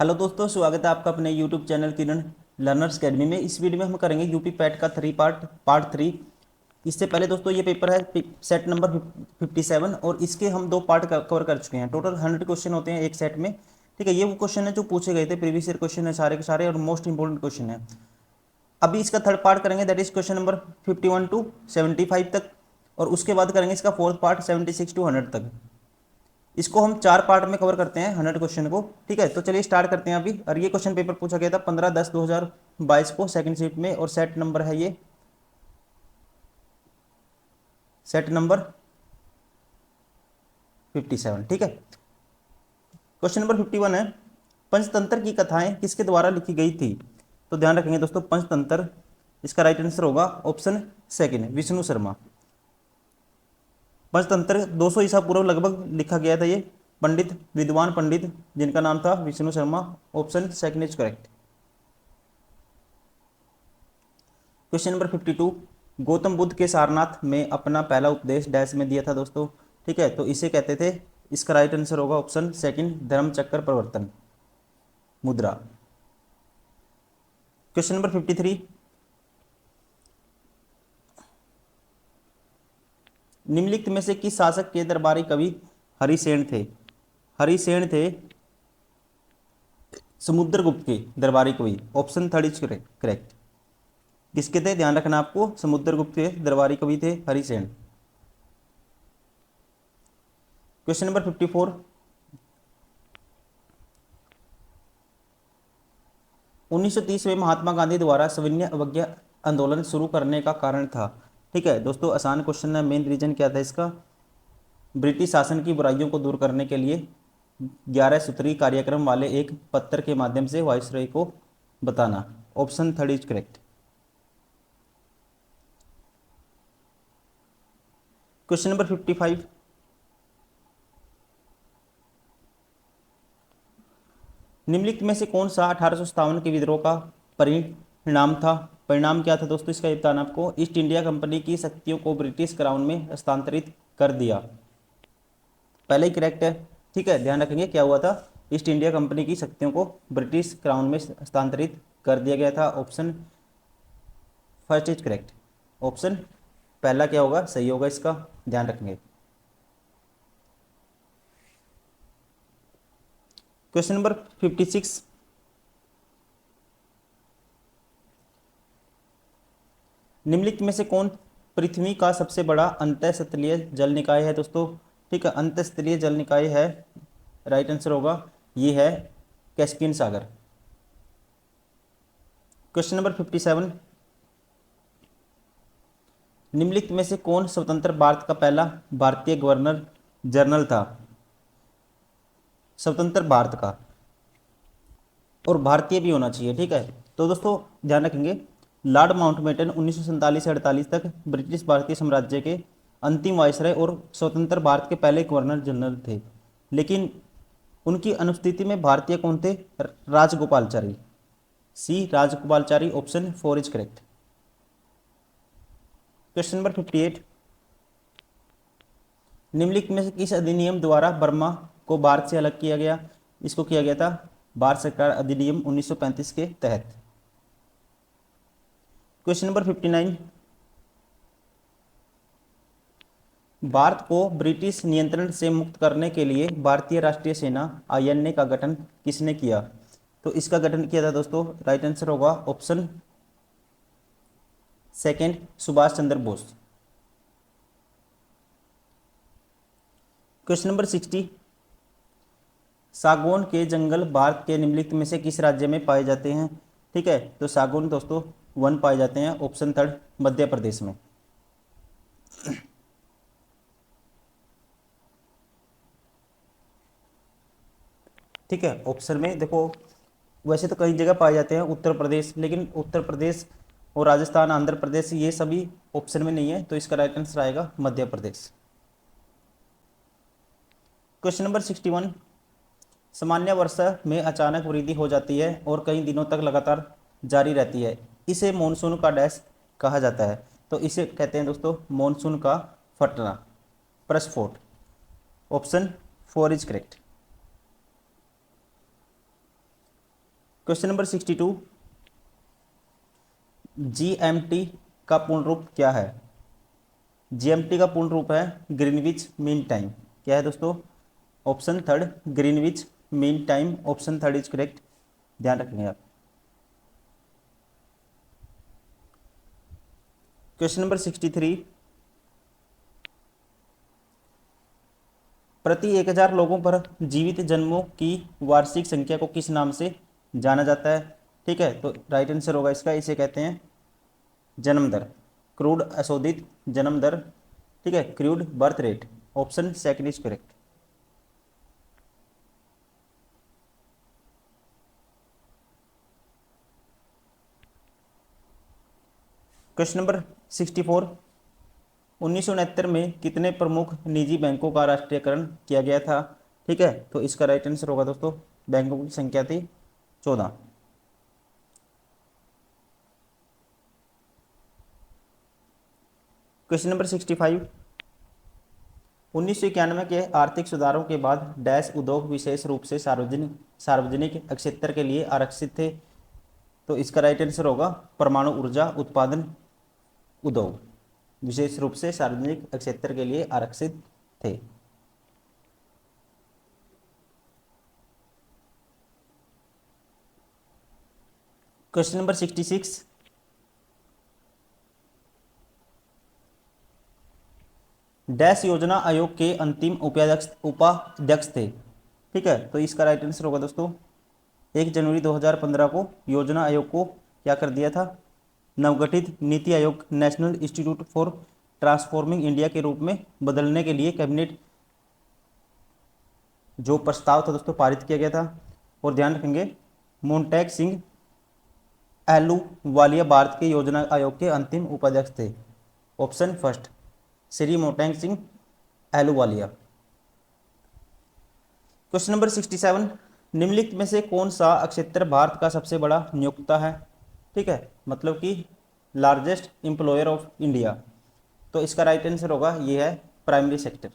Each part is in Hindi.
हेलो दोस्तों, स्वागत है आपका अपने यूट्यूब चैनल किरण लर्नर्स अकेडमी में। इस वीडियो में हम करेंगे यूपी पैट का पार्ट थ्री। इससे पहले दोस्तों ये पेपर है सेट नंबर 57 और इसके हम दो पार्ट कवर कर चुके हैं। टोटल 100 क्वेश्चन होते हैं एक सेट में। ठीक है, ये वो क्वेश्चन है जो पूछे गए थे, प्रीवियस ईयर क्वेश्चन है सारे के सारे और मोस्ट इंपॉर्टेंट क्वेश्चन है। अभी इसका थर्ड पार्ट करेंगे, that is question number 51 to 75 तक, और उसके बाद करेंगे इसका फोर्थ पार्ट 76 टू 100 तक। इसको हम चार पार्ट में कवर करते हैं 100 क्वेश्चन को। ठीक है, तो चलिए स्टार्ट करते हैं अभी। और ये क्वेश्चन पेपर पूछा गया था 15/10/2022 को सेकंड शिफ्ट में, और सेट नंबर है ये सेट नंबर 57। ठीक है, क्वेश्चन नंबर 51 है, पंचतंत्र की कथाएं किसके द्वारा लिखी गई थी। तो ध्यान रखेंगे दोस्तों, पंचतंत्र, इसका राइट आंसर होगा ऑप्शन सेकंड, विष्णु शर्मा। पंचतंत्र 200 ईसा पूर्व लगभग लिखा गया था ये, पंडित, विद्वान पंडित जिनका नाम था Vishnu Sharma. Option second is correct. Question number 52, Gautam Buddha के सारनाथ में अपना पहला उपदेश डैश में दिया था दोस्तों। ठीक है, तो इसे कहते थे, इसका राइट आंसर होगा ऑप्शन सेकंड, धर्म चक्र प्रवर्तन मुद्रा। क्वेश्चन नंबर 53, निम्नलिखित में से किस शासक के दरबारी कवि हरिसेन थे। हरिसेन थे समुद्रगुप्त के दरबारी कवि। Option third is correct. किसके थे, ध्यान रखना आपको, समुद्रगुप्त के दरबारी कवि थे हरिसेन। क्वेश्चन नंबर 54, 1930 में महात्मा गांधी द्वारा सविनय अवज्ञा आंदोलन शुरू करने का कारण था। ठीक है दोस्तों, आसान क्वेश्चन है। मेन रीजन क्या था इसका, ब्रिटिश शासन की बुराइयों को दूर करने के लिए 11 सूत्री कार्यक्रम वाले एक पत्र के माध्यम से वायसरॉय को बताना। Option third is correct. Question number 55, निम्नलिखित में से कौन सा 1857 के विद्रोह का परिणाम था। परिणाम क्या था दोस्तों, इसका बताना आपको, ईस्ट इंडिया कंपनी की शक्तियों को ब्रिटिश क्राउन में हस्तांतरित कर दिया। पहले ही करेक्ट है। ठीक है, ध्यान रखेंगे क्या हुआ था, ईस्ट इंडिया कंपनी की शक्तियों को ब्रिटिश क्राउन में हस्तांतरित कर दिया गया था। Option first is correct. Option पहला क्या होगा, सही होगा इसका, ध्यान रखेंगे। क्वेश्चन नंबर 56, निम्नलिखित में से कौन पृथ्वी का सबसे बड़ा अंतःस्थलीय जल निकाय है दोस्तों। ठीक है, अंतःस्थलीय जल निकाय है, राइट आंसर होगा ये है कैस्पियन सागर। क्वेश्चन नंबर 57, निम्नलिखित में से कौन स्वतंत्र भारत का पहला भारतीय गवर्नर जनरल था। स्वतंत्र भारत का, और भारतीय भी होना चाहिए। ठीक है, तो दोस्तों ध्यान रखेंगे, लॉर्ड माउंटबेटन 1947 से 48 तक ब्रिटिश भारतीय साम्राज्य के अंतिम वायसराय और स्वतंत्र भारत के पहले गवर्नर जनरल थे। लेकिन उनकी अनुपस्थिति में भारतीय कौन थे, Rajagopalachari. C Rajagopalachari, option four is correct. Question number 58, निम्नलिखित में से किस अधिनियम द्वारा बर्मा को भारत से अलग किया गया। इसको किया गया था भारत सरकार अधिनियम 1935 के तहत। क्वेश्चन नंबर 59, भारत को ब्रिटिश नियंत्रण से मुक्त करने के लिए भारतीय राष्ट्रीय सेना आईएनए का गठन किसने किया। तो इसका गठन किया था दोस्तों, राइट आंसर होगा option second, Subhash Chandra Bose. Question number 60, सागौन के जंगल भारत के निम्नलिखित में से किस राज्य में पाए जाते हैं। ठीक है, तो सागौन दोस्तों वन पाए जाते हैं, ऑप्शन थर्ड, मध्य प्रदेश में। ठीक है, ऑप्शन में देखो, वैसे तो कई जगह पाए जाते हैं उत्तर प्रदेश, लेकिन उत्तर प्रदेश और राजस्थान, आंध्र प्रदेश, ये सभी ऑप्शन में नहीं है, तो इसका राइट आंसर आएगा मध्य प्रदेश। क्वेश्चन नंबर 61, सामान्य वर्षा में अचानक वृद्धि हो जाती है और कई दिनों तक लगातार जारी रहती है, इसे मानसून का डैश कहा जाता है। तो इसे कहते हैं दोस्तों मानसून का फटना, प्रस्फोट। Option four is correct. Question number 62, GMT का पूर्ण रूप क्या है? जीएमटी का पूर्ण रूप है ग्रीनविच मीन टाइम। क्या है दोस्तों? Option third Greenwich mean time, option third is correct, ध्यान रखेंगे आप। क्वेश्चन नंबर 63, प्रति 1000 लोगों पर जीवित जन्मों की वार्षिक संख्या को किस नाम से जाना जाता है? ठीक है, तो राइट आंसर होगा इसका, इसे कहते हैं जन्म दर, क्रूड अशोधित जन्म दर। ठीक है, crude birth rate, option second is correct. Question number 64, 1969 में कितने प्रमुख निजी बैंकों का राष्ट्रीयकरण किया गया था? ठीक है, तो इसका राइट आंसर होगा दोस्तों, बैंकों की संख्या थी 14। क्वेश्चन नंबर 65, 1991 के आर्थिक सुधारों के बाद डैश उद्योग विशेष रूप से सार्वजनिक क्षेत्र के लिए आरक्षित थे? तो इसका राइट आंसर होगा परमाणु ऊर्जा उत्पादन उद्योग विशेष रूप से सार्वजनिक क्षेत्र के लिए आरक्षित थे। क्वेश्चन नंबर 66, डैश योजना आयोग के अंतिम उपाध्यक्ष थे? ठीक है, तो इसका राइट आंसर होगा दोस्तों, 1 जनवरी 2015 को योजना आयोग को क्या कर दिया था? नवगठित NITI Aayog national institute for transforming India के रूप में बदलने के लिए कैबिनेट जो प्रस्ताव था दोस्तों पारित किया गया था। और ध्यान रखेंगे, मोन्टेग सिंह एहलूवालिया भारत के योजना आयोग के अंतिम उपाध्यक्ष थे, option first Shri Montek Singh Ahluwalia. Question number 67, निम्नलिखित में से कौन सा क्षेत्र भारत का सबसे बड़ा नियोक्ता है? ठीक है, मतलब कि लार्जेस्ट एम्प्लॉयर ऑफ इंडिया, तो इसका राइट आंसर होगा ये है प्राइमरी सेक्टर।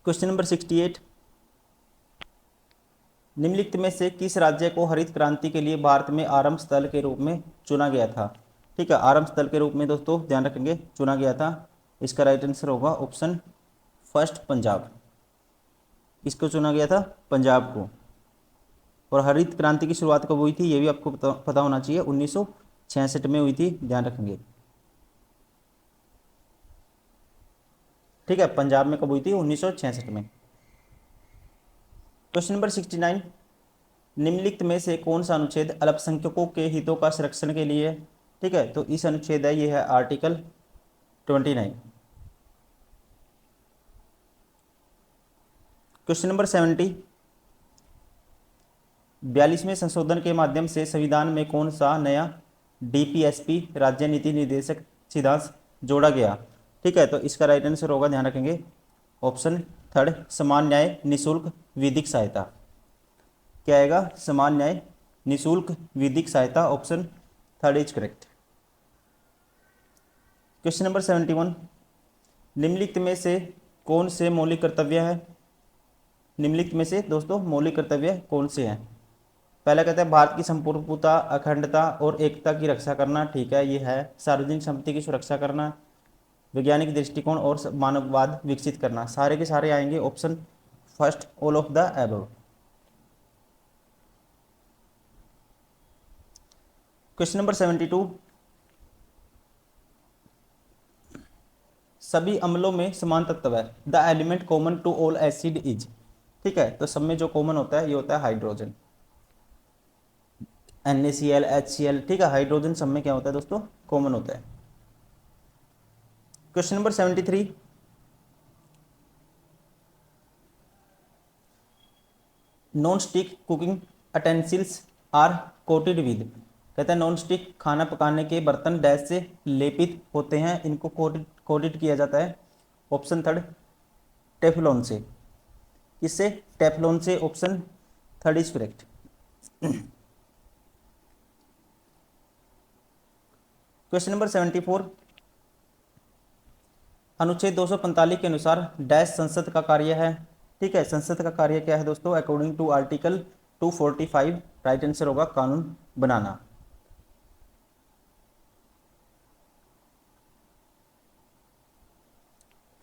क्वेश्चन नंबर 68, निम्नलिखित में से किस राज्य को हरित क्रांति के लिए भारत में आरंभ स्थल के रूप में चुना गया था? ठीक है, आरंभ स्थल के रूप में दोस्तों ध्यान रखेंगे चुना गया था, इसका राइट आंसर होगा ऑप्शन फर्स्ट पंजाब। किसको चुना गया था? पंजाब को। और हरित क्रांति की शुरुआत कब हुई थी ये भी आपको पता होना चाहिए, 1966 में हुई थी, ध्यान रखेंगे। ठीक है, पंजाब में कब हुई थी? 1966 में। क्वेश्चन नंबर 69, निम्नलिखित में से कौन सा अनुच्छेद अल्पसंख्यकों के हितों का संरक्षण के लिए? ठीक है, तो इस अनुच्छेद है ये है आर्टिकल 29। क्वेश्चन नंबर 70, 42वें संशोधन के माध्यम से संविधान में कौन सा नया डीपीएसपी राज्य नीति निर्देशक सिद्धांत जोड़ा गया? ठीक है, तो इसका राइट आंसर होगा, ध्यान रखेंगे, ऑप्शन थर्ड समान न्याय निशुल्क विधिक सहायता। क्या आएगा? समान न्याय निशुल्क विधिक सहायता, option third is correct. Question number 71, निम्नलिखित में से कौन से मौलिक कर्तव्य है? निम्नलिखित में से दोस्तों मौलिक कर्तव्य कौन से हैं? पहला कहता है भारत की संप्रभुता अखंडता और एकता की रक्षा करना, ठीक है ये है। सार्वजनिक संपत्ति की सुरक्षा करना, वैज्ञानिक दृष्टिकोण और मानववाद विकसित करना, सारे के सारे आएंगे option first all of the above. Question number 72, सभी अम्लों में समान तत्व है, the element common to all acid is. ठीक है, तो सब में जो कॉमन होता है ये होता है हाइड्रोजन, NaCl HCl। ठीक है, हाइड्रोजन सब में क्या होता है दोस्तों? कॉमन होता है। Question number 73, non stick cooking utensils are coated with. कहता है नॉन स्टिक खाना पकाने के बर्तन डैश से लेपित होते हैं, इनको कोटेड किया जाता है, ऑप्शन थर्ड टेफ्लॉन से। किससे? टेफ्लॉन से, option third is correct. Question number 74, अनुच्छेद 245 के अनुसार डैश संसद का कार्य है? ठीक है, संसद का कार्य क्या है दोस्तों? According to article 245 right answer होगा कानून बनाना।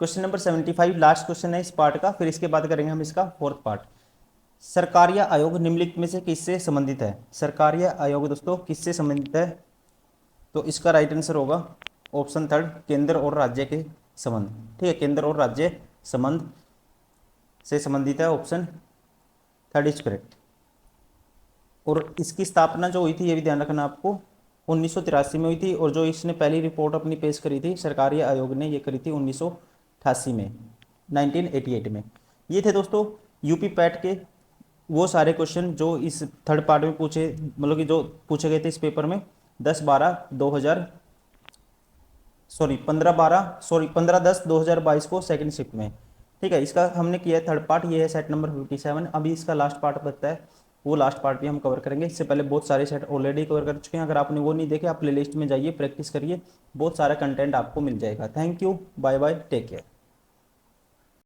क्वेश्चन नंबर 75 लास्ट क्वेश्चन है इस पार्ट का, फिर इसके बाद करेंगे हम इसका फोर्थ पार्ट। सरकारीय आयोग निम्नलिखित में से किससे संबंधित है? सरकारीय आयोग दोस्तों किससे संबंधित है? तो इसका राइट आंसर होगा ऑप्शन थर्ड, केंद्र और राज्य के संबंध। ठीक है, केंद्र और राज्य संबंध से संबंधित है, ऑप्शन थर्ड इज करेक्ट। और इसकी स्थापना जो हुई थी ये भी ध्यान रखना आपको, 1983 में हुई थी, और जो इसने पहली रिपोर्ट अपनी पेश करी थी सरकारी आयोग ने, ये करी थी 1988 में, 1988 में। ये थे दोस्तों यूपी पैट के वो सारे क्वेश्चन जो इस थर्ड पार्ट में पूछे, मतलब कि जो पूछे गए थे इस पेपर में 15/10/2022 को सेकंड शिफ्ट में। ठीक है, इसका हमने किया है थर्ड पार्ट, ये है सेट नंबर 57। अभी इसका लास्ट पार्ट बचता है, वो लास्ट पार्ट भी हम कवर करेंगे। इससे पहले बहुत सारे सेट ऑलरेडी कवर कर चुके हैं, अगर आपने वो नहीं देखे आप प्लेलिस्ट में जाइए, प्रैक्टिस करिए, बहुत सारा कंटेंट आपको मिल जाएगा। Thank you, bye bye, take care.